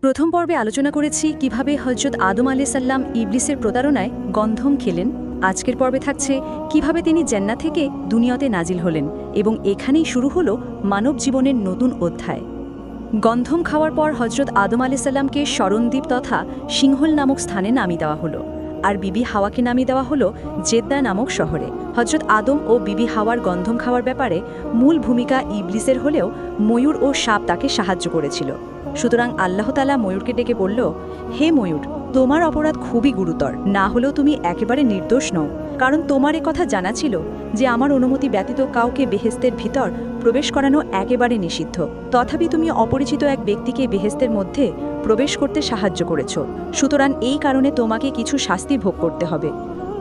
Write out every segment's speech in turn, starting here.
প্রথম পর্বে আলোচনা করেছি কিভাবে হযরত আদম আলাইহিস সালাম ইবলিসের প্রতারণায় গন্ধম খেলেন। আজকের পর্বে থাকছে কিভাবে তিনি জান্নাত থেকে দুনিয়াতে নাজিল হলেন এবং এখানেই শুরু হলো মানব জীবনের নতুন অধ্যায়। গন্ধম খাওয়ার পর হযরত আদম আলাইহিস সালামকে শরণদ্বীপ তথা সিংহল নামক স্থানে নামিয়ে দেওয়া হলো, আর বিবি হাওয়াকে নামিয়ে দেওয়া হলো জেদ্দা নামক শহরে। হযরত আদম ও বিবি হাওয়ার গন্ধম খাওয়ার ব্যাপারে মূল ভূমিকা ইবলিসের হলেও ময়ূর ও সাপ তাকে সাহায্য করেছিল। সুতরাং আল্লাহ তাআলা ময়ূরকে ডেকে বলল, হে ময়ূর, তোমার অপরাধ খুবই গুরুতর, না হলেও তুমি একেবারে নির্দোষ নও, কারণ তোমার কথা জানা ছিল যে আমার অনুমতি ব্যতীত কাউকে বেহেশতের ভিতর প্রবেশ করানো একেবারে নিষিদ্ধ। তথাপি তুমি অপরিচিত এক ব্যক্তিকে বেহেশতের মধ্যে প্রবেশ করতে সাহায্য করেছ। সুতরাং এই কারণে তোমাকে কিছু শাস্তি ভোগ করতে হবে।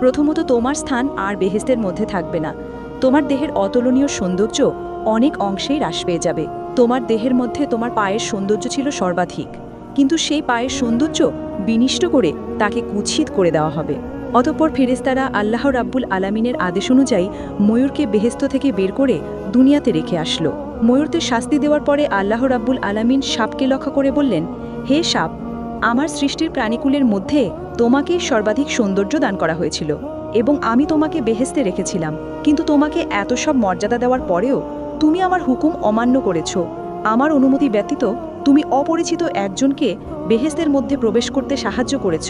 প্রথমত, তোমার স্থান আর বেহেশতের মধ্যে থাকবে না। তোমার দেহের অতুলনীয় সৌন্দর্য অনেক অংশেই হ্রাস পেয়ে যাবে। তোমার দেহের মধ্যে তোমার পায়ের সৌন্দর্য ছিল সর্বাধিক, কিন্তু সেই পায়ের সৌন্দর্য বিনিষ্ট করে তাকে কুৎসিত করে দেওয়া হবে। অতঃপর ফেরেশতারা আল্লাহ রাব্বুল আলামিনের আদেশ অনুযায়ী ময়ূরকে বেহেশত থেকে বের করে দুনিয়াতে রেখে আসলো। ময়ূরকে শাস্তি দেওয়ার পরে আল্লাহ রাব্বুল আলামিন সাপকে লক্ষ্য করে বললেন, হে সাপ, আমার সৃষ্টির প্রাণীকুলের মধ্যে তোমাকেই সর্বাধিক সৌন্দর্য দান করা হয়েছিল এবং আমি তোমাকে বেহেশতে রেখেছিলাম, কিন্তু তোমাকে এত সব মর্যাদা দেওয়ার পরেও তুমি আমার হুকুম অমান্য করেছ। আমার অনুমতি ব্যতীত তুমি অপরিচিত একজনকে বেহেশতের মধ্যে প্রবেশ করতে সাহায্য করেছ।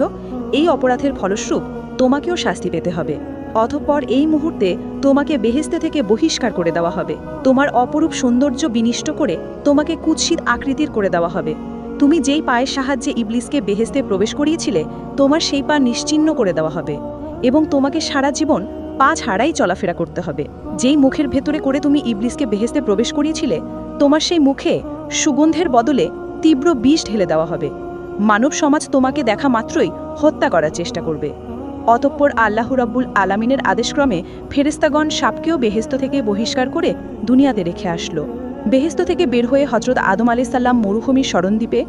এই অপরাধের ফলস্বরূপ তোমাকেও শাস্তি পেতে হবে। অতঃপর এই মুহূর্তে তোমাকে বেহেশতে থেকে বহিষ্কার করে দেওয়া হবে। তোমার অপরূপ সৌন্দর্য বিনিষ্ট করে তোমাকে কুৎসিত আকৃতির করে দেওয়া হবে। তুমি যেই পায়ের সাহায্যে ইবলিসকে বেহেশতে প্রবেশ করিয়েছিলে, তোমার সেই পা নিশ্চিহ্ন করে দেওয়া হবে এবং তোমাকে সারা জীবন পা ছাড়াই চলাফেরা করতে হবে। যেই মুখের ভেতরে করে তুমি ইবলিসকে বেহেশতে প্রবেশ করিয়েছিলে, তোমার সেই মুখে সুগন্ধের বদলে তীব্র বিষ ঢেলে দেওয়া হবে। মানব সমাজ তোমাকে দেখা মাত্রই হত্যা করার চেষ্টা করবে। অতঃপর আল্লাহ রাব্বুল আলামিনের আদেশক্রমে ফেরেশতাগণ সাপকেও বেহেশত থেকে বহিষ্কার করে দুনিয়াতে রেখে আসলো। বেহেশত থেকে বের হয়ে হযরত আদম আলাইহিস সালাম মরুভূমির শরণদ্বীপে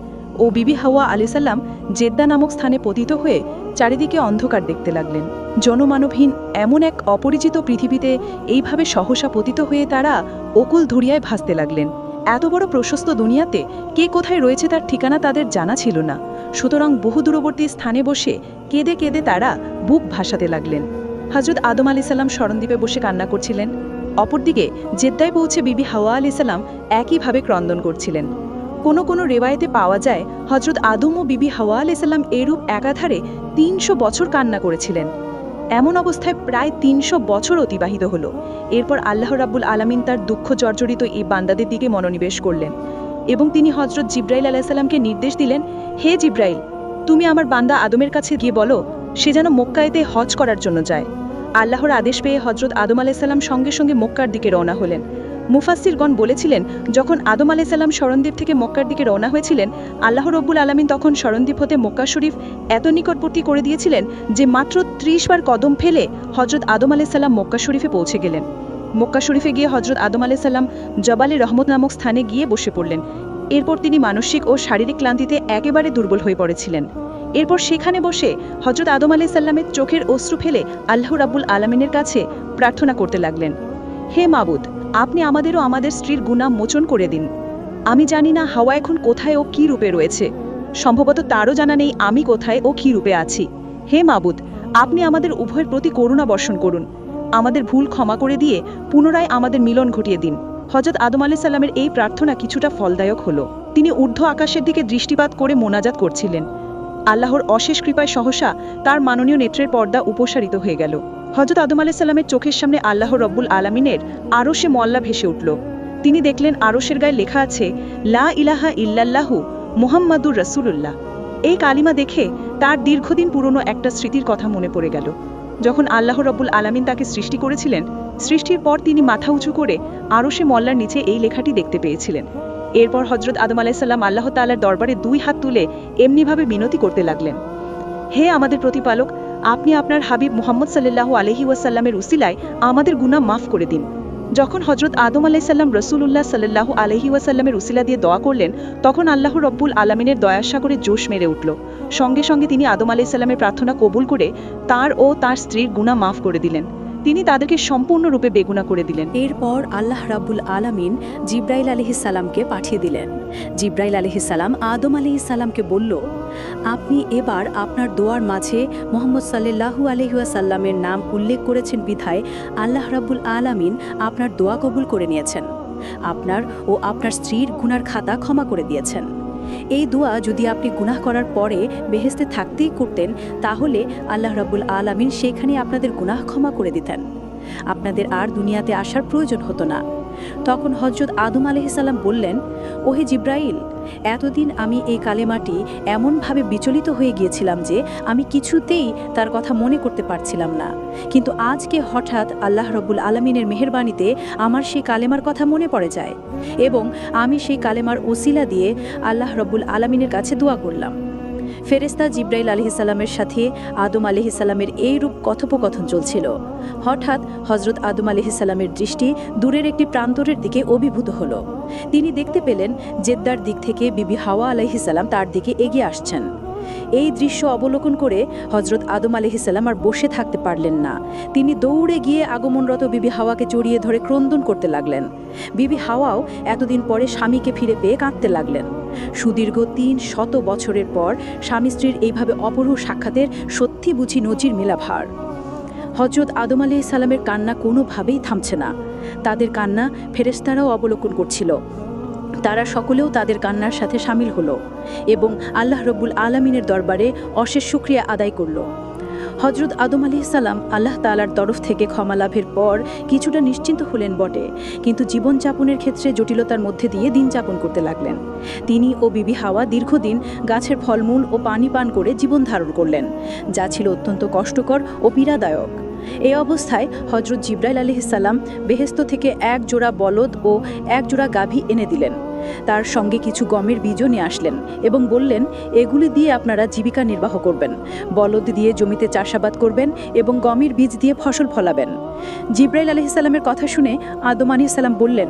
ও বিবি হাওয়া আলাইহিস সালাম জেদ্দা নামক স্থানে পতিত হয়ে চারিদিকে অন্ধকার দেখতে লাগলেন। জনমানবহীন এমন এক অপরিচিত পৃথিবীতে এইভাবে সহসা পতিত হয়ে তারা অকুল ধুরিয়ায় ভাসতে লাগলেন। এত বড় প্রশস্ত দুনিয়াতে কে কোথায় রয়েছে তার ঠিকানা তাদের জানা ছিল না। সুতরাং বহু দূরবর্তী স্থানে বসে কেঁদে কেঁদে তারা বুক ভাসাতে লাগলেন। হযরত আদম আলাইহিস সালাম শরণদ্বীপে বসে কান্না করছিলেন। অপরদিকে জেদ্দায় পৌঁছে বিবি হাওয়া আলাইহিস সালাম একইভাবে ক্রন্দন করছিলেন। কোনো কোনো রেওয়ায়েতে পাওয়া যায় হযরত আদম ও বিবি হাওয়া আলাইহিস সালাম এরূপ একাধারে ৩০০ বছর কান্না করেছিলেন। এমন অবস্থায় প্রায় ৩০০ বছর অতিবাহিত হলো। এরপর আল্লাহ রাব্বুল আলামিন তার দুঃখ জর্জরিত এই বান্দাদের দিকে মনোনিবেশ করলেন এবং তিনি হযরত জিব্রাইল আলাইহিস সালামকে নির্দেশ দিলেন, হে জিব্রাইল, তুমি আমার বান্দা আদমের কাছে গিয়ে বলো সে যেন মক্কায়তে হজ করার জন্য যায়। আল্লাহর আদেশ পেয়ে হযরত আদম আলাইহিস সালাম সঙ্গে সঙ্গে মক্কার দিকে রওনা হলেন। মুফাসসিরগণ বলেছিলেন, যখন আদম আলাইহিস সালাম শরণদ্বীপ থেকে মক্কার দিকে রওনা হয়েছিলেন, আল্লাহ রাব্বুল আলামিন তখন শরণদ্বীপ হতে মক্কা শরীফ এত নিকটবর্তী করে দিয়েছিলেন যে মাত্র ৩০ বার কদম ফেলে হযরত আদম আলাইহিস সালাম মক্কা শরীফে পৌঁছে গেলেন। মক্কা শরীফে গিয়ে হযরত আদম আলাইহিস সালাম জবালে রহমত নামক স্থানে গিয়ে বসে পড়লেন। এরপর তিনি মানসিক ও শারীরিক ক্লান্তিতে একেবারে দুর্বল হয়ে পড়েছিলেন। এরপর সেখানে বসে হযরত আদম আলাইহিস সালামের চোখের অশ্রু ফেলে আল্লাহ রাব্বুল আলামিনের কাছে প্রার্থনা করতে লাগলেন, হে মাবুদ, আপনি আমাদেরও আমাদের স্ত্রীর গুনাহ মোচন করে দিন। আমি জানি না হাওয়া এখন কোথায় ও কী রূপে রয়েছে, সম্ভবত তারও জানা নেই আমি কোথায় ও কী রূপে আছি। হে মাবুদ, আপনি আমাদের উভয়ের প্রতি করুণা বর্ষণ করুন, আমাদের ভুল ক্ষমা করে দিয়ে পুনরায় আমাদের মিলন ঘটিয়ে দিন। হযরত আদম আলাইহিস সালামের এই প্রার্থনা কিছুটা ফলদায়ক হলো। তিনি ঊর্ধ্ব আকাশের দিকে দৃষ্টিপাত করে মোনাজাত করছিলেন। আল্লাহর অশেষ কৃপায় সহসা তার মাননীয় নেত্রের পর্দা উপসারিত হয়ে গেল। হযরত আদম আলাইহিস সালামের চোখের সামনে আল্লাহ রাব্বুল আলামিনের আরশে মোয়াল্লা ভেসে উঠল। তিনি দেখলেন আরশের গায়ে লেখা আছে, লা ইলাহা ইল্লাল্লাহু মুহাম্মাদুর রাসূলুল্লাহ। এই কালিমা দেখে তার দীর্ঘদিন পুরনো একটা স্মৃতির কথা মনে পড়ে গেল। যখন আল্লাহ রাব্বুল আলামিন তাকে সৃষ্টি করেছিলেন, সৃষ্টির পর তিনি মাথা উঁচু করে আরশে মোয়াল্লার নিচে এই লেখাটি দেখতে পেয়েছিলেন। এরপর হযরত আদম আলাইহিস সালাম আল্লাহ তাআলার দরবারে 2 হাত তুলে এমনিভাবে মিনতি করতে লাগলেন, হে আমাদের প্রতিপালক, আপনি আপনার হাবিব মুহাম্মদ সাল্লাল্লাহু আলাইহি ওয়াসাল্লামের উসিলায় আমাদের গুনাহ মাফ করে দিন। যখন হযরত আদম আলাইহিস সালাম রাসূলুল্লাহ সাল্লাল্লাহু আলাইহি ওয়াসাল্লামের উসিলা দিয়ে দোয়া করলেন, তখন আল্লাহ রাব্বুল আলামিনের দয়ার সাগরে জোশ মেরে উঠল। সঙ্গে সঙ্গে তিনি আদম আলাইহিস সালামের প্রার্থনা কবুল করে তার ও তার স্ত্রীর গুনাহ মাফ করে দিলেন। তিনি তাদেরকে সম্পূর্ণরূপে বেগুনা করে দিলেন। এরপর আল্লাহ রাব্বুল আলামিন জিব্রাইল আলাইহিসসালামকে পাঠিয়ে দিলেন। জিব্রাইল আলাইহিসসালাম আদম আলাইহিসসালামকে বলল, আপনি এবার আপনার দোয়ার মাঝে মুহাম্মদ সাল্লাল্লাহু আলাইহি ওয়াসাল্লামের নাম উল্লেখ করেছেন বিধায় আল্লাহ রাব্বুল আলামিন আপনার দোয়া কবুল করে নিয়েছেন। আপনার ও আপনার স্ত্রীর গুনার খাতা ক্ষমা করে দিয়েছেন। এই দোয়া যদি আপনি গুনাহ করার পরে বেহেশতে থাকতেই করতেন, তাহলে আল্লাহ রাব্বুল আলামিন সেখানে আপনাদের গুনাহ ক্ষমা করে দিতেন। আপনাদের আর দুনিয়াতে আসার প্রয়োজন হতো না। তখন হযরত আদম আলাইহিসসালাম বললেন, ওহে জিব্রাইল, এতদিন আমি এই কালেমাটি এমনভাবে বিচলিত হয়ে গিয়েছিলাম যে আমি কিছুতেই তার কথা মনে করতে পারছিলাম না, কিন্তু আজকে হঠাৎ আল্লাহ রাব্বুল আলামিনের মেহেরবানিতে আমার সেই কালেমার কথা মনে পড়ে যায় এবং আমি সেই কালেমার ওসিলা দিয়ে আল্লাহ রাব্বুল আলামিনের কাছে দোয়া করলাম। ফেরেশতা জিব্রাইল আলাইহিসসালামের সাথে আদম আলাইহিসসালামের এইরূপ কথোপকথন চলছিল। হঠাৎ হযরত আদম আলাইহিসসালামের দৃষ্টি দূরের একটি প্রান্তরের দিকে অভিভূত হলো। তিনি দেখতে পেলেন জেদ্দার দিক থেকে বিবি হাওয়া আলাইহিসসালাম তার দিকে এগিয়ে আসছেন। এই দৃশ্য অবলোকন করে হযরত আদম আলাইহিসসালাম আর বসে থাকতে পারলেন না। তিনি দৌড়ে গিয়ে আগমনরত বিবি হাওয়াকে জড়িয়ে ধরে ক্রন্দন করতে লাগলেন। বিবি হাওয়াও এতদিন পরে স্বামীকে ফিরে পেয়ে কাঁদতে লাগলেন। সুদীর্ঘ ৩০০ বছরের পর স্বামী স্ত্রীর এইভাবে অপরূপ সাক্ষাতের সত্যি বুঝি নজির মেলাভার। হযরত আদম আলাইহিসসালামের কান্না কোনোভাবেই থামছে না। তাদের কান্না ফেরেশতারাও অবলোকন করছিল। তারা সকলেও তাদের কান্নার সাথে শামিল হলো এবং আল্লাহ রাব্বুল আলামিনের দরবারে অশেষ শুকরিয়া আদায় করল। হযরত আদম আলাইহিসসালাম আল্লাহ তাআলার তরফ থেকে ক্ষমা লাভের পর কিছুটা নিশ্চিন্ত হলেন বটে, কিন্তু জীবনযাপনের ক্ষেত্রে জটিলতার মধ্যে দিয়ে দিন যাপন করতে লাগলেন। তিনি ও বিবি হাওয়া দীর্ঘদিন গাছের ফলমূল ও পানি পান করে জীবন ধারণ করলেন, যা ছিল অত্যন্ত কষ্টকর ও পীড়াদায়ক। এই অবস্থায় হযরত জিব্রাইল আলাইহিসসালাম বেহেশত থেকে এক জোড়া বলদ ও এক জোড়া গাভী এনে দিলেন। তার সঙ্গে কিছু গমের বীজও নিয়ে আসলেন এবং বললেন, এগুলি দিয়ে আপনারা জীবিকা নির্বাহ করবেন। বলদ দিয়ে জমিতে চাষাবাদ করবেন এবং গমের বীজ দিয়ে ফসল ফলাবেন। জিব্রাইল আলাইহিসসালামের কথা শুনে আদম আলাইহিসসালাম বললেন,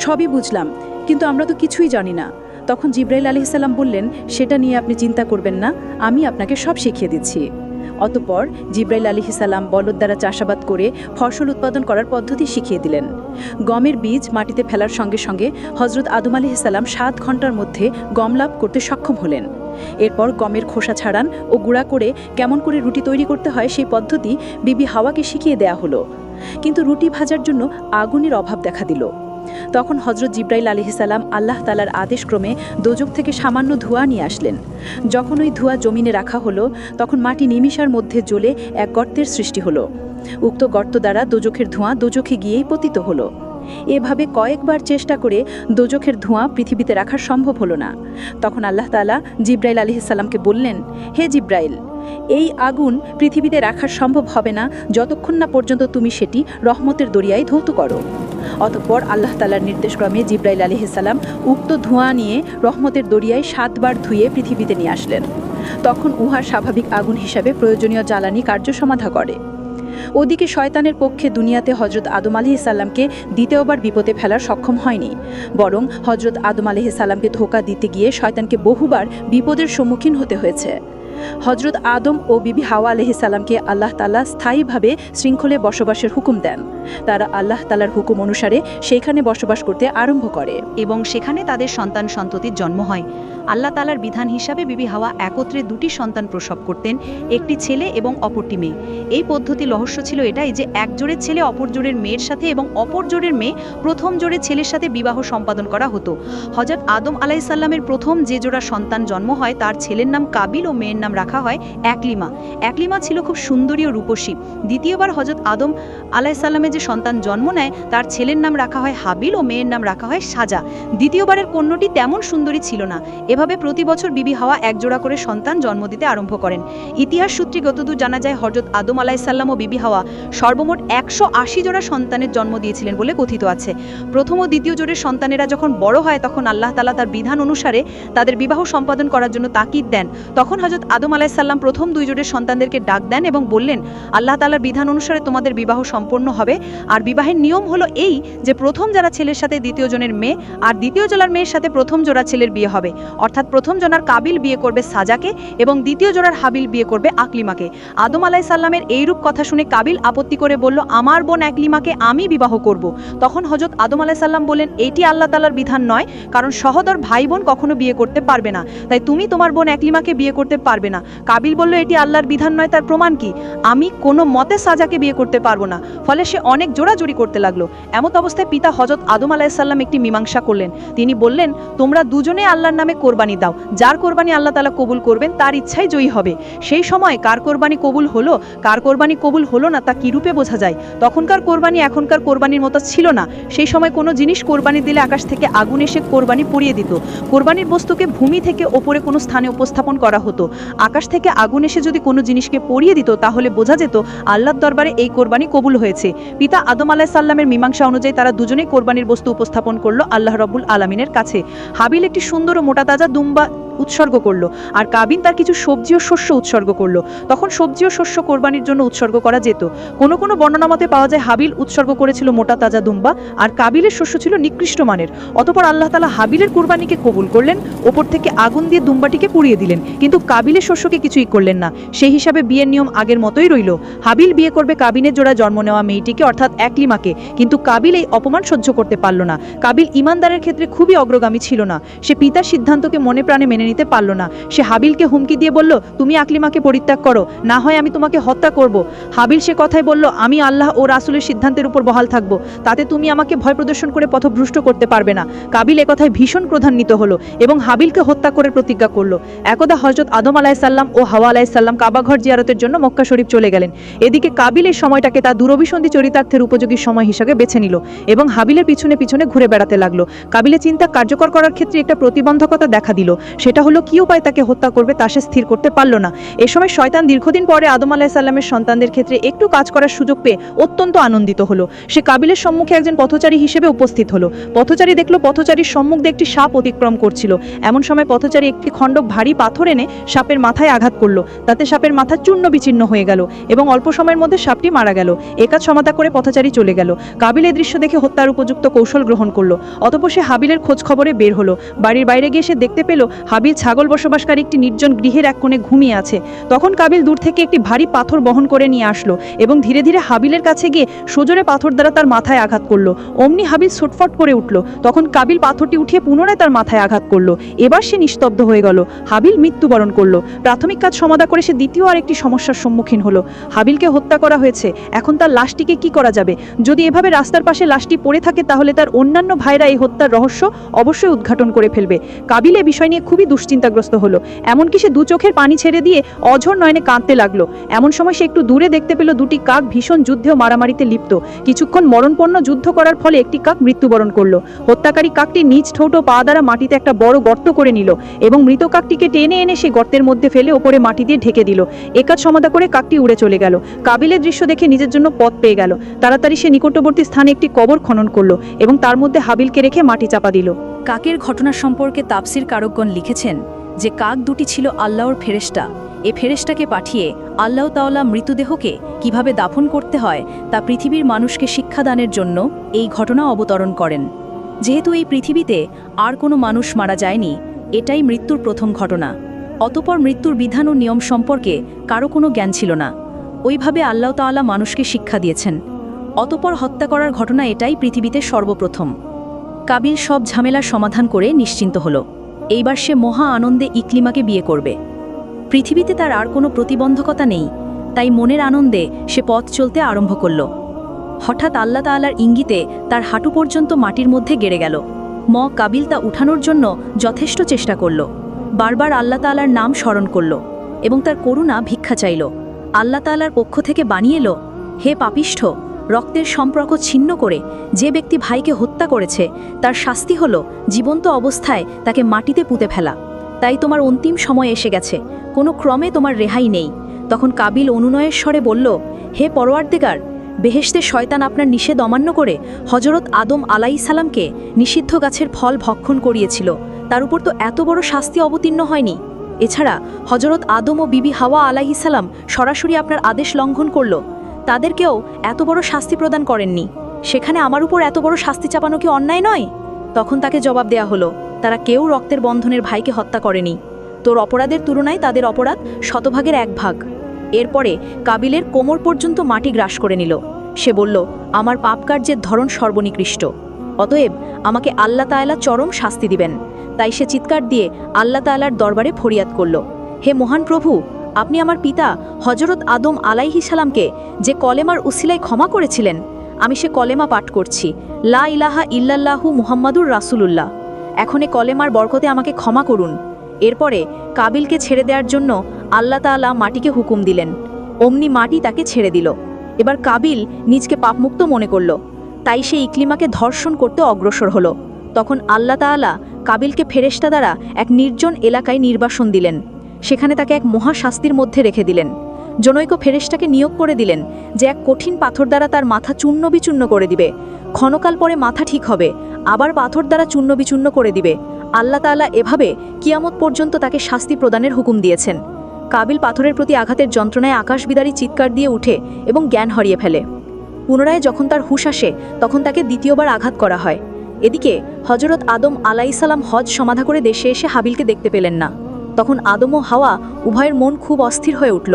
সবই বুঝলাম, কিন্তু আমরা তো কিছুই জানি না। তখন জিব্রাইল আলাইহিসসালাম বললেন, সেটা নিয়ে আপনি চিন্তা করবেন না, আমি আপনাকে সব শিখিয়ে দিচ্ছি। অতঃপর জিব্রাইল আলাইহিসসালাম বলদ দ্বারা চাষাবাদ করে ফসল উৎপাদন করার পদ্ধতি শিখিয়ে দিলেন। গমের বীজ মাটিতে ফেলার সঙ্গে সঙ্গে হযরত আদম আলাইহিসসালাম ৭ ঘন্টার মধ্যে গম লাভ করতে সক্ষম হলেন। এরপর গমের খোসা ছাড়ান ও গুঁড়া করে কেমন করে রুটি তৈরি করতে হয় সেই পদ্ধতি বিবি হাওয়াকে শিখিয়ে দেয়া হলো। কিন্তু রুটি ভাজার জন্য আগুনের অভাব দেখা দিল। তখন হযরত জিব্রাইল আলাইহিসসালাম আল্লাহ তাআলার আদেশক্রমে দোজখ থেকে সামান্য ধোঁয়া নিয়ে আসলেন। যখন ওই ধোঁয়া জমিনে রাখা হলো, তখন মাটি নিমিষার মধ্যে জ্বলে এক গর্তের সৃষ্টি হলো। উক্ত গর্ত দ্বারা দোজখের ধোঁয়া দোজখে গিয়েই পতিত হলো। এভাবে কয়েকবার চেষ্টা করে দোজখের ধোঁয়া পৃথিবীতে রাখা সম্ভব হলো না। তখন আল্লাহ তাআলা জিব্রাইল আলাইহিসসালামকে বললেন, হে জিব্রাইল, এই আগুন পৃথিবীতে রাখা সম্ভব হবে না যতক্ষণ না পর্যন্ত তুমি সেটি রহমতের দরিয়ায় ধৌত করো। অতঃপর আল্লাহ তাআলার নির্দেশক্রমে জিব্রাইল আলাইহিসসালাম উক্ত ধোঁয়া নিয়ে রহমতের দরিয়ায় ৭ বার ধুয়ে পৃথিবীতে নিয়ে আসলেন। তখন উহার স্বাভাবিক আগুন হিসাবে প্রয়োজনীয় জ্বালানি কার্য সমাধা করে। ওদিকে শয়তানের পক্ষে দুনিয়াতে হযরত আদম আলাইহিসসালামকে দ্বিতীয়বার বিপদে ফেলার সক্ষম হয়নি, বরং হযরত আদম আলাইহিসসালামকে ধোঁকা দিতে গিয়ে শয়তানকে বহুবার বিপদের সম্মুখীন হতে হয়েছে। হযরত আদম ও বিবি হাওয়া আলাইহিসসালামকে আল্লাহ তাআলা স্থায়ীভাবে শৃঙ্খলে বসবাসের হুকুম দেন। তারা আল্লাহ তাআলার হুকুম অনুসারে সেখানে বসবাস করতে আরম্ভ করে এবং সেখানে তাদের সন্তান সন্ততির জন্ম হয়। আল্লাহ তাআলার বিধান হিসাবে বিবি হাওয়া একত্রে 2টি সন্তান প্রসব করতেন, একটি ছেলে এবং অপরটি মেয়ে। এই পদ্ধতি রহস্য ছিল এটাই যে এক জোড়ের ছেলে অপর জোড়ের মেয়ের সাথে এবং অপর জোড়ের মেয়ে প্রথম জোড়ের ছেলের সাথে বিবাহ সম্পাদন করা হতো। হযরত আদম আলাইহিসসালামের প্রথম যে জোড়া সন্তান জন্ম হয় তার ছেলের নাম কাবিল ও মেয়ের নাম রাখা হয় একলিমা। একলিমা ছিল খুব সুন্দরী ও রূপসী। দ্বিতীয়বার হযরত আদম আলাইহিসসালামের যে সন্তান জন্ম নেয় তার ছেলের নাম রাখা হয় হাবিল ও মেয়ের নাম রাখা হয় সাজা। দ্বিতীয়বারের কন্যাটি তেমন সুন্দরী ছিল না। এভাবে প্রতি বছর বিবি হাওয়া একজোড়া করে সন্তান জন্ম দিতে আরম্ভ করেন। ইতিহাস সূত্রে যতদূর জানা যায় হযরত আদম আলাইহিসসালাম ও বিবি হাওয়া সর্বমোট 180 জোড়া সন্তানের জন্ম দিয়েছিলেন বলে কথিত আছে। প্রথম ও দ্বিতীয় জোড়ের সন্তানেরা যখন বড় হয় তখন আল্লাহ তাআলা তার বিধান অনুসারে তাদের বিবাহ সম্পাদন করার জন্য তাকিদ দেন। তখন হযরত আদম আলাইহিসসালাম প্রথম 2 জোড়ের সন্তানদেরকে ডাক দেন এবং বললেন, আল্লাহ তাআলার বিধান অনুসারে তোমাদের বিবাহ সম্পন্ন হবে। আর বিবাহের নিয়ম হলো এই যে প্রথম যারা ছেলের সাথে দ্বিতীয় জনের মেয়ে আর দ্বিতীয় জোড়ার মেয়ের সাথে প্রথম জোড়া ছেলের বিয়ে হবে, অর্থাৎ প্রথম জোড়ার কাবিল বিয়ে করবে সাজাকে এবং দ্বিতীয় জোড়ার হাবিল বিয়ে করবে আকলিমাকে। আদম আলাইসাল্লামের এইরূপ কথা শুনে কাবিল আপত্তি করে বলল, আমার বোন আকলিমাকে আমি বিবাহ করব। তখন হযরত আদম আলাইসাল্লাম বলেন, এটি আল্লাহ তাআলার বিধান নয়, কারণ সহোদর ভাই বোন কখনো বিয়ে করতে পারবে না, তাই তুমি তোমার বোন আকলিমাকে বিয়ে করতে পারবে না। কাবিল বলল, এটি আল্লাহর বিধান নয়, তার প্রমাণ কি? আমি কোনো মতে সাজাকে বিয়ে করতে পারবো না। ফলে সে অনেক জোড়াজুড়ি করতে লাগলো। এমত অবস্থায় পিতা হযরত আদম আলাইসাল্লাম একটি মীমাংসা করলেন। তিনি বললেন, তোমরা দুজনে আল্লাহর নামে কোরবানি দাও, যার কোরবানি আল্লাহ তাআলা কবুল করবেন তার ইচ্ছাই জয়ী হবে। সেই সময় কার কোরবানি কবুল হলো, কার কোরবানি কবুল হলো না তা কি রূপে বোঝা যায়? তখনকার কোরবানি এখনকার কোরবানির মতো ছিল না। সেই সময় কোনো জিনিস কোরবানি দিলে আকাশ থেকে আগুন এসে কোরবানি পুড়িয়ে দিত। কোরবানির বস্তুকে ভূমি থেকে ওপরে কোনো স্থানে উপস্থাপন করা হতো। আকাশ থেকে আগুন এসে যদি কোনো জিনিসকে পুড়িয়ে দিত তাহলে বোঝা যেত আল্লাহর দরবারে এই কোরবানি কবুল হয়েছে। পিতা আদম আলাইসাল্লামের মীমাংসা অনুযায়ী তারা দুজনেই কোরবানির বস্তু উপস্থাপন করলো আল্লাহ রাব্বুল আলামিনের কাছে। হাবিল একটি সুন্দর ও মোটা তাজা দুম্বা উৎসর্গ করলো, আর কাবিল তার কিছু সবজি ও শস্য উৎসর্গ করলো। তখন সবজি ও শস্য কোরবানির জন্য উৎসর্গ করা যেত। কোনো কোনো বর্ণনা মতে পাওয়া যায় হাবিল উৎসর্গ করেছিল মোটা তাজা দুম্বা, আর কাবিলের শস্য ছিল নিকৃষ্ট মানের। অতঃপর আল্লাহ তাআলা হাবিলের কোরবানিকে কবুল করলেন, ওপর থেকে আগুন দিয়ে দুম্বাটিকে পুড়িয়ে দিলেন, কিন্তু কাবিলের শস্যকে কিছুই করলেন না। সেই হিসাবে বিয়ের নিয়ম আগের মতোই রইল। হাবিল বিয়ে করবে কাবিনের জোড়া জন্ম নেওয়া মেয়েটিকে, অর্থাৎ একলিমাকে, কিন্তু কাবিল এই অপমান সহ্য করতে পারল না। কাবিল ইমানদারের ক্ষেত্রে খুবই অগ্রগামী ছিল না। সে পিতার সিদ্ধান্তকে মনে প্রাণে মেনে নিতে পারল না। সে হাবিলকে হুমকি দিয়ে বলল, তুমি আকলিমাকে পরিত্যাগ করো, না হয় আমি তোমাকে হত্যা করব। হাবিল সে কথাই বলল, আমি আল্লাহ ও রাসূলের সিদ্ধান্তের উপর বহাল থাকব, তাতে তুমি আমাকে ভয় প্রদর্শন করে পথভ্রষ্ট করতে পারবে না। কাবিল একথায় ভীষণ ক্রোধান্বিত হলো এবং হাবিলকে হত্যা করে প্রতিজ্ঞা করল। একদা হযরত আদম আলাইসাল্লাম ও হাওয়া আলাইসাল্লাম কাবাঘর জিয়ারতের জন্য মক্কা শরীফ চলে গেলেন। এদিকে কাবিল এই সময়টাকে তার দুরভিসন্ধি চরিতার্থের উপযোগী সময় হিসেবে বেছে নিল এবং হাবিলের পিছনে পিছনে ঘুরে বেড়াতে লাগলো। কাবিলের চিন্তা কার্যকর করার ক্ষেত্রে একটা প্রতিবন্ধকতা দেখা দিল। সেটা হলো কি উপায় তাকে হত্যা করবে তা সে স্থির করতে পারল না। এ সময় শয়তান দীর্ঘদিন পরে আদম আলাইসাল্লামের সন্তানদের ক্ষেত্রে একটু কাজ করার সুযোগ পেয়ে অত্যন্ত আনন্দিত হলো। সে কাবিলের সম্মুখে একজন পথচারী হিসেবে উপস্থিত হলো। পথচারী দেখলো পথচারীর সম্মুখ দিয়ে একটি সাপ অতিক্রম করছিল। এমন সময় পথচারী একটি খণ্ড ভারী পাথর এনে সাপের মাথায় আঘাত করলো। তাতে সাপের মাথা চূর্ণ বিচীর্ণ হয়ে গেল এবং অল্প সময়ের মধ্যে সাপটি মারা গেল। একাজ সমাধা করে পথচারী চলে গেল। কাবিল এই দৃশ্য দেখে হত্যার উপযুক্ত কৌশল গ্রহণ করলো। অতঃপর সে হাবিলের খোঁজ খবরে বের হলো। বাড়ির বাইরে গিয়ে সে দেখতে পেল হাবিল ছাগল বসবাসকারী একটি নির্জন গৃহের এক কোণে ঘুমিয়ে আছে। তখন কাবিল দূর থেকে একটি ভারী পাথর বহন করে নিয়ে আসলো এবং ধীরে ধীরে হাবিলের কাছে গিয়ে সজোরে পাথর দ্বারা তার মাথায় আঘাত করলো। অমনি হাবিল ছটফট করে উঠল। তখন কাবিল পাথরটি উঠিয়ে পুনরায় তার মাথায় আঘাত করলো। এবার সে নিস্তব্ধ হয়ে গেল। হাবিল মৃত্যুবরণ করলো। প্রাথমিক কাজ সমাধা করে সে দ্বিতীয় আরেকটি সমস্যার সম্মুখীন হলো। হাবিলকে হত্যা করা হয়েছে, এখন তার লাশটিকে কি করা যাবে? যদি এভাবে রাস্তার পাশে লাশটি পড়ে থাকে তাহলে তার অন্যান্য ভাইরা এই হত্যার রহস্য অবশ্যই উদ্ঘাটন করে ফেলবে। কাবিল এ বিষয় নিয়ে খুবই দুশ্চিন্তাগ্রস্ত হলো। এমনকি সে দু চোখের পানি ছেড়ে দিয়ে অঝোর নয়নে কাঁদতে লাগলো। এমন সময় সে একটু দূরে দেখতে পেল দুটি কাক ভীষণ যুদ্ধে ও মারামারিতে লিপ্ত। কিছুক্ষণ মরণপন্ন যুদ্ধ করার ফলে একটি কাক মৃত্যুবরণ করলো। হত্যাকারী কাকটি নিজ ঠোঁট ও পা দ্বারা মাটিতে একটা বড় গর্ত করে নিল এবং মৃত কাকটিকে টেনে এনে সেই গর্তের মধ্যে ফেলে ওপরে মাটি দিয়ে ঢেকে দিল। একাজ সমাধা করে কাকটি উড়ে চলে গেল। কাবিলের দৃশ্য দেখে নিজের জন্য পথ পেয়ে গেল। তাড়াতাড়ি সে নিকটবর্তী স্থানে একটি কবর খনন করলো এবং তার মধ্যে হাবিলকে রেখে মাটি চাপা দিল। কাকের ঘটনা সম্পর্কে তাফসির কারকগণ লিখেছেন যে কাক দুটি ছিল আল্লাহর ফেরেশতা। এ ফেরেশতাকে পাঠিয়ে আল্লাহ তাআলা মৃতদেহকে কিভাবে দাফন করতে হয় তা পৃথিবীর মানুষকে শিক্ষাদানের জন্য এই ঘটনা অবতরণ করেন। যেহেতু এই পৃথিবীতে আর কোনো মানুষ মারা যায়নি, এটাই মৃত্যুর প্রথম ঘটনা। অতঃপর মৃত্যুর বিধান ও নিয়ম সম্পর্কে কারো কোনো জ্ঞান ছিল না। ওইভাবে আল্লাহ তাআলা মানুষকে শিক্ষা দিয়েছেন। অতঃপর হত্যা করার ঘটনা এটাই পৃথিবীতে সর্বপ্রথম। কাবিল সব ঝামেলার সমাধান করে নিশ্চিন্ত হলো। এইবার সে মহা আনন্দে ইকলিমাকে বিয়ে করবে। পৃথিবীতে তার আর কোনো প্রতিবন্ধকতা নেই, তাই মনের আনন্দে সে পথ চলতে আরম্ভ করল। হঠাৎ আল্লাহ তাআলার ইঙ্গিতে তার হাঁটু পর্যন্ত মাটির মধ্যে গেড়ে গেল। কাবিল তা উঠানোর জন্য যথেষ্ট চেষ্টা করল। বারবার আল্লাহ তাআলার নাম স্মরণ করল এবং তার করুণা ভিক্ষা চাইল। আল্লাহ তাআলার পক্ষ থেকে বানিয়ে এলো, হে পাপিষ্ঠ, রক্তের সম্পর্ক ছিন্ন করে যে ব্যক্তি ভাইকে হত্যা করেছে তার শাস্তি হলো জীবন্ত অবস্থায় তাকে মাটিতে পুঁতে ফেলা। তাই তোমার অন্তিম সময় এসে গেছে, কোনো ক্রমে তোমার রেহাই নেই। তখন কাবিল অনুনয়ের স্বরে বলল, হে পরওয়ারদিগার, বেহেশতে শয়তান আপনার নিষেধ অমান্য করে হযরত আদম আলাইহিসসালামকে নিষিদ্ধ গাছের ফল ভক্ষণ করিয়েছিল, তার উপর তো এত বড় শাস্তি অবতীর্ণ হয়নি। এছাড়া হযরত আদম ও বিবি হাওয়া আলাইহিসসালাম সরাসরি আপনার আদেশ লঙ্ঘন করল, তাদেরকেও এত বড় শাস্তি প্রদান করেননি। সেখানে আমার উপর এত বড় শাস্তি চাপানো কি অন্যায় নয়? তখন তাকে জবাব দেয়া হলো, তারা কেউ রক্তের বন্ধনের ভাইকে হত্যা করেনি। তোর অপরাধের তুলনায় তাদের অপরাধ শতভাগের 1 ভাগ। এরপরে কাবিলের কোমর পর্যন্ত মাটি গ্রাস করে নিল। সে বলল, আমার পাপ কার্যের ধরন সর্বনিকৃষ্ট, অতএব আমাকে আল্লাহ তাআলা চরম শাস্তি দিবেন। তাই সে চিৎকার দিয়ে আল্লাহ তাআলার দরবারে ফরিয়াদ করল, হে মহান প্রভু, আপনি আমার পিতা হযরত আদম আলাইহিস সালামকে যে কলেমার উসিলায় ক্ষমা করেছিলেন, আমি সে কলেমা পাঠ করছি, লা ইলাহা ইল্লাল্লাহু মুহাম্মাদুর রাসূলুল্লাহ। এখন এ কলেমার বরকতে আমাকে ক্ষমা করুন। এরপরে কাবিলকে ছেড়ে দেওয়ার জন্য আল্লাহ তাআলা মাটিকে হুকুম দিলেন। অমনি মাটি তাকে ছেড়ে দিল। এবার কাবিল নিজকে পাপমুক্ত মনে করল, তাই সে ইকলিমাকে ধর্ষণ করতে অগ্রসর হলো। তখন আল্লাহ তাআলা কাবিলকে ফেরেশতা দ্বারা এক নির্জন এলাকায় নির্বাসন দিলেন। সেখানে তাকে এক মহাশাস্তির মধ্যে রেখে দিলেন। জনৈক ফেরেশতাকে নিয়োগ করে দিলেন যে এক কঠিন পাথর দ্বারা তার মাথা চূর্ণ বিচূর্ণ করে দিবে। ক্ষণকাল পরে মাথা ঠিক হবে, আবার পাথর দ্বারা চূর্ণ বিচূর্ণ করে দিবে। আল্লাহ তাআলা এভাবে কিয়ামত পর্যন্ত তাকে শাস্তি প্রদানের হুকুম দিয়েছেন। কাবিল পাথরের প্রতি আঘাতের যন্ত্রণায় আকাশবিদারী চিৎকার দিয়ে উঠে এবং জ্ঞান হারিয়ে ফেলে। পুনরায় যখন তার হুঁশ আসে তখন তাকে দ্বিতীয়বার আঘাত করা হয়। এদিকে হযরত আদম আলাইহিস সালাম হজ সমাধা করে দেশে এসে হাবিলকে দেখতে পেলেন না। তখন আদম ও হাওয়া উভয়ের মন খুব অস্থির হয়ে উঠল,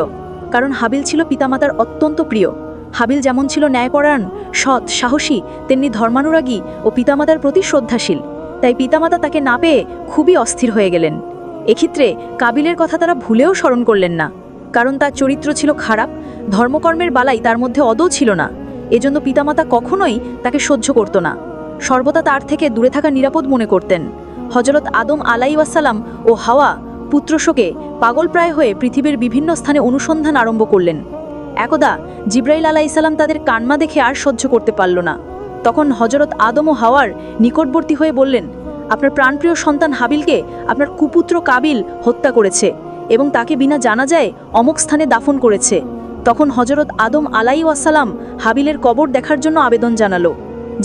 কারণ হাবিল ছিল পিতামাতার অত্যন্ত প্রিয়। হাবিল যেমন ছিল ন্যায়পরায়ণ, সৎ, সাহসী, তেমনি ধর্মানুরাগী ও পিতামাতার প্রতি শ্রদ্ধাশীল। তাই পিতামাতা তাকে না পেয়ে খুবই অস্থির হয়ে গেলেন। এক্ষেত্রে কাবিলের কথা তারা ভুলেও স্মরণ করলেন না, কারণ তার চরিত্র ছিল খারাপ, ধর্মকর্মের বালাই তার মধ্যে অদৌ ছিল না। এজন্য পিতামাতা কখনোই তাকে সহ্য করত না, সর্বদা তার থেকে দূরে থাকা নিরাপদ মনে করতেন। হযরত আদম আলাইহিস সালাম ও হাওয়া পুত্রশোকে পাগলপ্রায় হয়ে পৃথিবীর বিভিন্ন স্থানে অনুসন্ধান আরম্ভ করলেন। একদা জিব্রাইল আলাইহিস সালাম তাদের কান্না দেখে আর সহ্য করতে পারল না। তখন হযরত আদম ও হাওয়ার নিকটবর্তী হয়ে বললেন, আপনার প্রাণপ্রিয় সন্তান হাবিলকে আপনার কুপুত্র কাবিল হত্যা করেছে এবং তাকে বিনা জানাজায় অমুক স্থানে দাফন করেছে। তখন হযরত আদম আলাইহিস সালাম হাবিলের কবর দেখার জন্য আবেদন জানালো।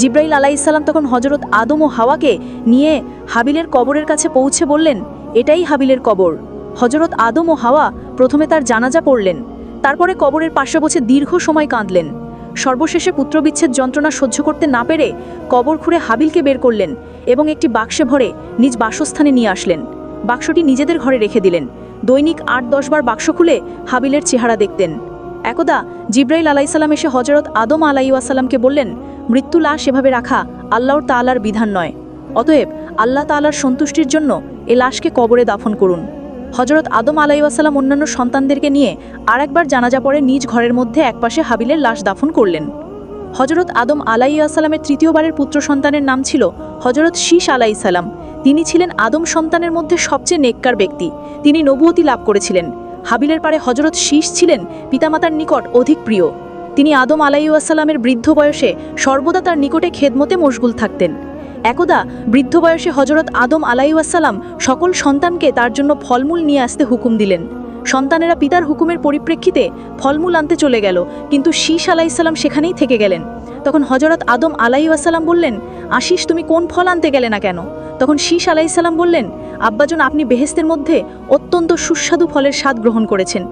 জিব্রাইল আলাইহিস সালাম তখন হযরত আদম ও হাওয়াকে নিয়ে হাবিলের কবরের কাছে পৌঁছে বললেন, এটাই হাবিলের কবর। হযরত আদম ও হাওয়া প্রথমে তার জানাজা পড়লেন, তারপরে কবরের পাশে বসে দীর্ঘ সময় কাঁদলেন। সর্বশেষে পুত্রবিচ্ছেদ যন্ত্রণা সহ্য করতে না পেরে কবর খুঁড়ে হাবিলকে বের করলেন এবং একটি বাক্সে ভরে নিজ বাসস্থানে নিয়ে আসলেন। বাক্সটি নিজেদের ঘরে রেখে দিলেন। দৈনিক ৮-১০ বার বাক্স খুলে হাবিলের চেহারা দেখতেন। একদা জিব্রাইল আলাইহিস সালাম এসে হযরত আদম আলাইহিস সালামকে বললেন, মৃত্যু লাশ এভাবে রাখা আল্লাহর তাআলার বিধান নয়, অতএব আল্লাহ তাআলার সন্তুষ্টির জন্য এ লাশকে কবরে দাফন করুন। হযরত আদম আলাইহিস সালাম অন্যান্য সন্তানদেরকে নিয়ে আরেকবার জানাজা পড়ে নিজ ঘরের মধ্যে একপাশে হাবিলের লাশ দাফন করলেন। হযরত আদম আলাইহিস সালামের তৃতীয়বারের পুত্র সন্তানের নাম ছিল হযরত শীশ আলাইহিস সালাম। তিনি ছিলেন আদম সন্তানের মধ্যে সবচেয়ে নেককার ব্যক্তি। তিনি নবুয়তি লাভ করেছিলেন। হাবিলের পারে হযরত শীশ ছিলেন পিতামাতার নিকট অধিক প্রিয়। তিনি আদম আলাইহিস সালামের বৃদ্ধ বয়সে সর্বদা তার নিকটে খেদমতে মশগুল থাকতেন। একদা বৃদ্ধ বয়সে হযরত আদম আলাইহিস সালাম সকল সন্তানকে তার জন্য ফলমূল নিয়ে আসতে হুকুম দিলেন। সন্তানেরা পিতার হুকুমের পরিপ্রেক্ষিতে ফলমূল আনতে চলে গেল, কিন্তু শীশ আলাইহিস সালাম সেখানেই থেকে গেলেন। তখন হযরত আদম আলাইহিস সালাম বললেন, আশিস, তুমি কোন ফল আনতে গেলে না কেন? তখন শীশ আলাইহিস সালাম বললেন, আব্বাজন, আপনি বেহেশতের মধ্যে অত্যন্ত সুস্বাদু ফলের স্বাদ গ্রহণ করেছেন।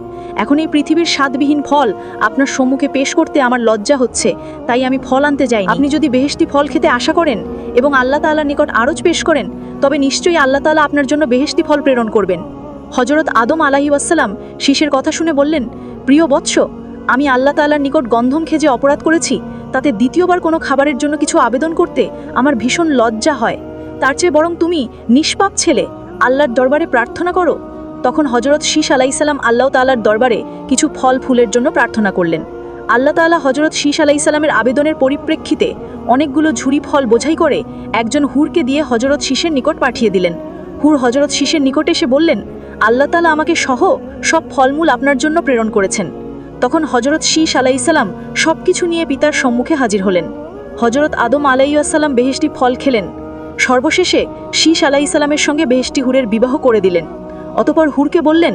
এখন এই পৃথিবীর স্বাদবিহীন ফল আপনার সম্মুখে পেশ করতে আমার লজ্জা হচ্ছে, তাই আমি ফল আনতে যাই। আপনি যদি বেহেশতি ফল খেতে আশা করেন এবং আল্লাহ তাআলার নিকট আরজ পেশ করেন, তবে নিশ্চয়ই আল্লাহ তাআলা আপনার জন্য বেহেশতি ফল প্রেরণ করবেন। হযরত আদম আলাইহিস সালাম শীশের কথা শুনে বললেন, প্রিয় বৎস, আমি আল্লাহ তাআলার নিকট গন্ধম খেয়ে যে অপরাধ করেছি, তাতে দ্বিতীয়বার কোনো খাবারের জন্য কিছু আবেদন করতে আমার ভীষণ লজ্জা হয়। তার চেয়ে বরং তুমি নিষ্পাপ ছেলে আল্লাহর দরবারে প্রার্থনা করো। তখন হযরত শীশ আলাইহিস সালাম আল্লাহ তাআলার দরবারে কিছু ফল ফুলের জন্য প্রার্থনা করলেন। আল্লাহ তাআলা হযরত শীশ আলাইহিস সালামের আবেদনের পরিপ্রেক্ষিতে অনেকগুলো ঝুড়ি ফল বোঝাই করে একজন হুরকে দিয়ে হযরত শীশের নিকট পাঠিয়ে দিলেন। হুর হযরত শীশের নিকটে এসে বললেন, আল্লাহ তাআলা আমাকে সহ সব ফলমূল আপনার জন্য প্রেরণ করেছেন। তখন হযরত শীশ আলাইহিস সালাম সবকিছু নিয়ে পিতার সম্মুখে হাজির হলেন। হযরত আদম আলাইহিস সালাম বেহেশতি ফল খেলেন। সর্বশেষে শীশ আলাইহিস সালামের সঙ্গে বেহেশতি হুরের বিবাহ করে দিলেন। অতঃপর হুরকে বললেন,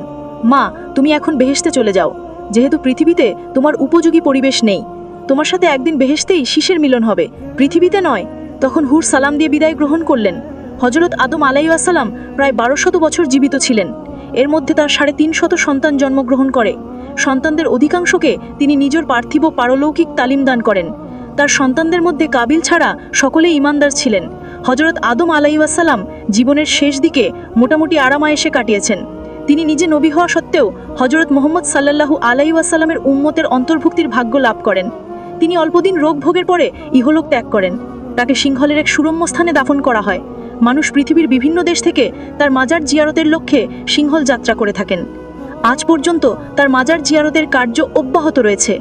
মা, তুমি এখন বেহেশতে চলে যাও, যেহেতু পৃথিবীতে তোমার উপযোগী পরিবেশ নেই। তোমার সাথে একদিন বেহেশতেই শীশের মিলন হবে, পৃথিবীতে নয়। তখন হুর সালাম দিয়ে বিদায় গ্রহণ করলেন। হযরত আদম আলাইহিস সালাম প্রায় 1200 বছর জীবিত ছিলেন। এর মধ্যে তার 350 সন্তান জন্মগ্রহণ করে। সন্তানদের অধিকাংশকে তিনি নিজের পার্থিব পারলৌকিক তালিম দান করেন। তার সন্তানদের মধ্যে কাবিল ছাড়া সকলেই ঈমানদার ছিলেন। হজরত আদম আলাইহিসসালাম জীবনের শেষ দিকে মোটামুটি আরামায়েশে কাটিয়েছেন। তিনি নিজে নবী হওয়া সত্ত্বেও হজরত মুহাম্মদ সাল্লাল্লাহু আলাইহি উম্মতের অন্তর্ভুক্তির ভাগ্য লাভ করেন। তিনি অল্পদিন রোগ ভোগের পরে ইহলোক ত্যাগ করেন। তাকে সিংহলের এক সুরম্য স্থানে দাফন করা হয়। মানুষ পৃথিবীর বিভিন্ন দেশ থেকে তার মাজার জিয়ারতের লক্ষ্যে সিংহল যাত্রা করে থাকেন। আজ পর্যন্ত তার মাজার জিয়ারতের কার্য অব্যাহত রয়েছে।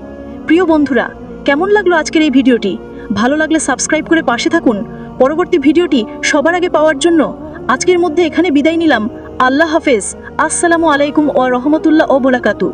প্রিয় বন্ধুরা, কেমন লাগলো আজকের এই ভিডিওটি? ভালো লাগলে সাবস্ক্রাইব করে পাশে থাকুন পরবর্তী ভিডিওটি সবার আগে পাওয়ার জন্য। আজকের মধ্যে এখানে বিদায় নিলাম। আল্লাহ হাফেজ। আসসালামু আলাইকুম ওয়া রাহমাতুল্লাহি ওয়া বারাকাতুহু।